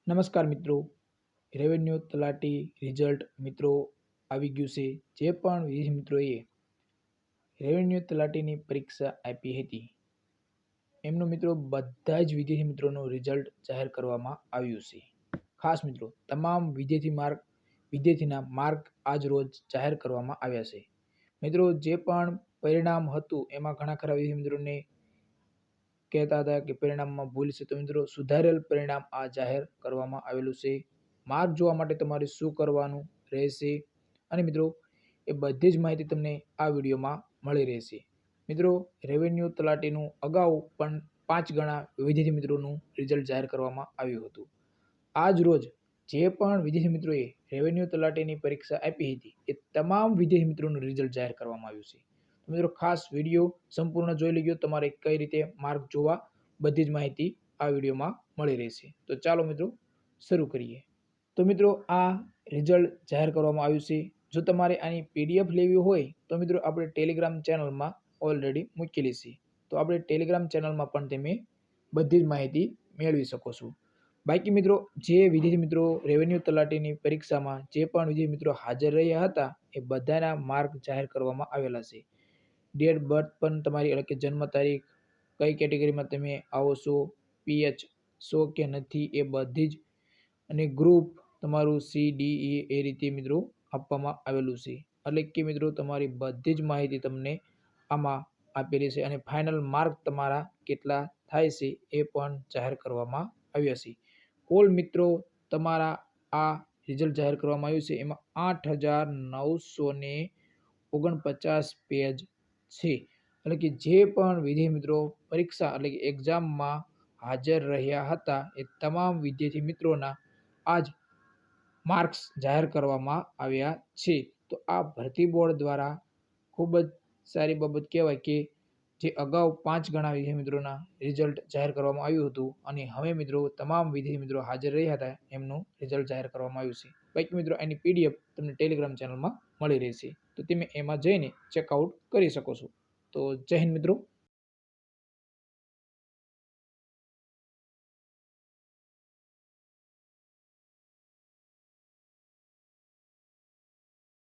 નમસ્કાર મિત્રો, રેવન્યુ તલાટી રિઝલ્ટ મિત્રો આવી ગયું છે. જે પણ વિદ્યાર્થી મિત્રોએ રેવન્યુ તલાટીની પરીક્ષા આપી હતી એમનું મિત્રો બધા જ વિદ્યાર્થી મિત્રોનું રિઝલ્ટ જાહેર કરવામાં આવ્યું છે. ખાસ મિત્રો તમામ વિદ્યાર્થીના માર્ક આજ રોજ જાહેર કરવામાં આવ્યા છે. મિત્રો જે પણ પરિણામ હતું એમાં ઘણા ખરા વિદ્યાર્થી મિત્રોને કહેતા હતા કે પરિણામમાં ભૂલ છે, તો મિત્રો સુધારેલ પરિણામ આ જાહેર કરવામાં આવેલું છે. માર્ક જોવા માટે તમારે શું કરવાનું રહેશે અને મિત્રો એ બધી જ માહિતી તમને આ વિડીયોમાં મળી રહેશે. મિત્રો રેવન્યુ તલાટીનું અગાઉ પણ 5 ગણા વિદ્યાર્થી મિત્રોનું રિઝલ્ટ જાહેર કરવામાં આવ્યું હતું. આજ રોજ જે પણ વિદ્યાર્થી મિત્રોએ રેવન્યુ તલાટીની પરીક્ષા આપી હતી એ તમામ વિદ્યાર્થી મિત્રોનું રિઝલ્ટ જાહેર કરવામાં આવ્યું છે. મિત્રો ખાસ વિડીયો સંપૂર્ણ જોઈ લેજો. તમારે કઈ રીતે માર્ક જોવા બધી જ માહિતી આ વિડીયોમાં મળી રહેશે. તો ચાલો મિત્રો શરૂ કરીએ. તો મિત્રો આ રિઝલ્ટ જાહેર કરવામાં આવ્યું છે. જો તમારે આની PDF લેવી હોય તો મિત્રો આપણે ટેલિગ્રામ ચેનલમાં ઓલરેડી મૂકેલી છે. તો આપણે ટેલિગ્રામ ચેનલમાં પણ તમે બધી જ માહિતી મેળવી શકો છો. બાકી મિત્રો જે વિદ્યાર્થી મિત્રો રેવન્યુ તલાટીની પરીક્ષામાં જે પણ વિદ્યાર્થી મિત્રો હાજર રહ્યા હતા એ બધાના માર્ક જાહેર કરવામાં આવેલા છે. ડેટ બર્થ પણ તમારી એટલે કે જન્મ તારીખ, કઈ કેટેગરીમાં તમે આવો છો, PH છો કે નથી એ બધી જ, અને ગ્રુપ તમારું CDE એ રીતે મિત્રો આપવામાં આવેલું છે. એટલે કે મિત્રો તમારી બધી જ માહિતી તમને આમાં આપેલી છે અને ફાઇનલ માર્ક તમારા કેટલા થાય છે એ પણ જાહેર કરવામાં આવ્યા છે. કુલ મિત્રો તમારા આ રિઝલ્ટ જાહેર કરવામાં આવ્યું છે એમાં 8,949 પેજ છે. એટલે કે જે પણ વિદ્યાર્થી મિત્રો પરીક્ષા એટલે કે એક્ઝામમાં હાજર રહ્યા હતા એ તમામ વિદ્યાર્થી મિત્રોના આજ માર્ક્સ જાહેર કરવામાં આવ્યા છે. તો આ ભરતી બોર્ડ દ્વારા ખૂબ જ સારી બાબત કહેવાય કે જે અગાઉ 5 ગણા વિદ્યાર્થી મિત્રોના રિઝલ્ટ જાહેર કરવામાં આવ્યું હતું અને હવે મિત્રો તમામ વિદ્યાર્થી મિત્રો હાજર રહ્યા હતા એમનું રિઝલ્ટ જાહેર કરવામાં આવ્યું છે. બાકી મિત્રો એની PDF તમને ટેલિગ્રામ ચેનલમાં મળી રહેશે, તો તમે એમાં જઈને ચેકઆઉટ કરી શકો છો. તો જય હિન્દ મિત્રો.